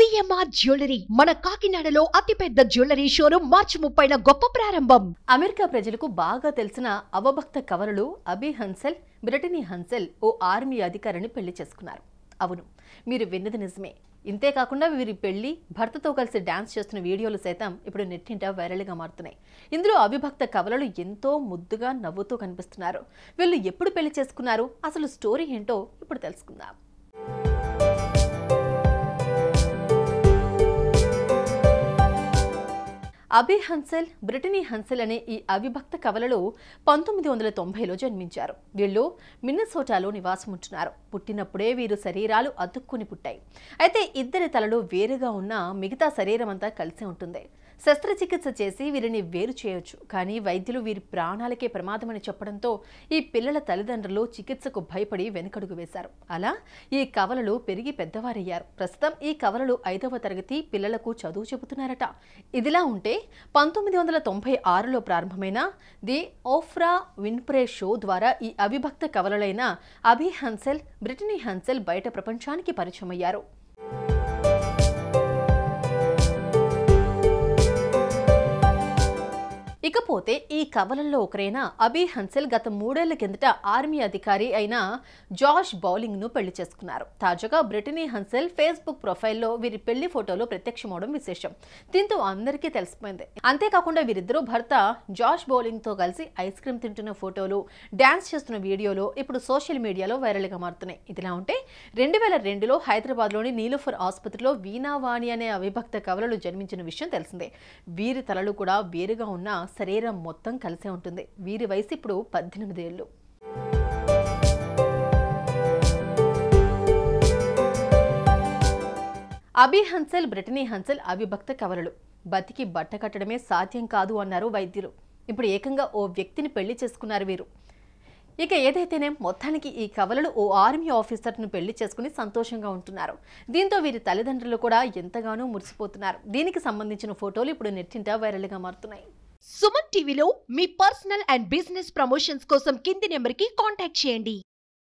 CMR jewellery మన కాకినాడలో అతిపెద్ద జ్యువెలరీ షోరూం మార్చి 30న గొప్ప ప్రారంభం. అమెరికా ప్రజలకు బాగా తెలిసిన అవభక్త కవలలు అబీ హన్సెల్, బ్రిటనీ హన్సెల్ ఓ ఆర్మీ అధికారిని పెళ్లి చేసుకున్నారు. అవును, మీరు విన్నది నిజమే. ఇంతేకాకుండా వీరి పెళ్లి, భర్తతో కలిసి డాన్స్ చేస్తున్న వీడియోలు సైతం ఇప్పుడు నెట్టింట వైరల్గా మారుతున్నాయి. ఇందులో అవిభక్త కవలలు ఎంతో ముద్దుగా నవ్వుతూ కనిపిస్తున్నారు. వీళ్ళు ఎప్పుడు పెళ్లి చేసుకున్నారు, అసలు స్టోరీ ఏంటో ఇప్పుడు తెలుసుకుందాం. అబీ హన్సెల్, బ్రిటనీ హన్సెల్ అనే ఈ అవిభక్త కవలలు 1990లో జన్మించారు. వీళ్ళు మిన్నెసోటాలో నివాసం ఉంటున్నారు. పుట్టినప్పుడే వీరు శరీరాలు అతుక్కుని పుట్టాయి. అయితే ఇద్దరి తలలు వేరుగా ఉన్న మిగతా శరీరం అంతా కలిసి ఉంటుంది. శస్త్రచికిత్స చేసి వీరిని వేరు చేయొచ్చు, కానీ వైద్యులు వీరి ప్రాణాలకే ప్రమాదమని చెప్పడంతో ఈ పిల్లల తల్లిదండ్రులు చికిత్సకు భయపడి వెనుకడుగు వేశారు. అలా ఈ కవలలు పెరిగి పెద్దవారయ్యారు. ప్రస్తుతం ఈ కవలలు 5వ తరగతి పిల్లలకు చదువు చెబుతున్నారట. ఇదిలా ఉంటే 1996లో ప్రారంభమైన ది ఓఫ్రా విన్ఫ్రే షో ద్వారా ఈ అవిభక్త కవలలైన అబీ హన్సెల్, బ్రిటనీ హన్సెల్ బయట ప్రపంచానికి పరిచయమయ్యారు. ఇకపోతే ఈ కవలల్లో ఒకరైన అబీ హన్సెల్ గత 3 ఏళ్ల కిందట ఆర్మీ అధికారి అయిన జాష్ బౌలింగ్ ను పెళ్లి చేసుకున్నారు. తాజాగా బ్రిటనీ హన్సెల్ ఫేస్బుక్ ప్రొఫైల్లో వీరి పెళ్లి ఫోటోలు ప్రత్యక్షమవడం విశేషం. దీంతో అందరికీ తెలిసిపోయింది. అంతేకాకుండా వీరిద్దరూ భర్త జాష్ బౌలింగ్ తో కలిసి ఐస్ క్రీమ్ తింటున్న ఫోటోలు, డాన్స్ చేస్తున్న వీడియోలు ఇప్పుడు సోషల్ మీడియాలో వైరల్గా మారుతున్నాయి. ఇదిలా ఉంటే 2002లో హైదరాబాద్లోని నీలోఫర్ ఆసుపత్రిలో వీణావాణి అనే అవిభక్త కవలలు జన్మించిన విషయం తెలిసిందే. వీరి తలలు కూడా వేరుగా ఉన్న శరీరం మొత్తం కలిసే ఉంటుంది. వీరి వయసు ఇప్పుడు 18 ఏళ్లు. అబీ హన్సెల్, బ్రిటనీ హన్సెల్ అవిభక్త కవలలు. బతికి బట్ట కట్టడమే సాధ్యం కాదు అన్నారు వైద్యులు. ఇప్పుడు ఏకంగా ఓ వ్యక్తిని పెళ్లి చేసుకున్నారు వీరు. ఇక ఏదైతేనే మొత్తానికి ఈ కవలలు ఓ ఆర్మీ ఆఫీసర్ను పెళ్లి చేసుకుని సంతోషంగా ఉంటున్నారు. దీంతో వీరి తల్లిదండ్రులు కూడా ఎంతగానో మురిసిపోతున్నారు. దీనికి సంబంధించిన ఫోటోలు ఇప్పుడు నెట్టింట వైరల్గా మారుతున్నాయి. సుమన్ టీవీలో మీ పర్సనల్ అండ్ బిజినెస్ ప్రమోషన్స్ కోసం కింది నెంబర్కి కాంటాక్ట్ చేయండి.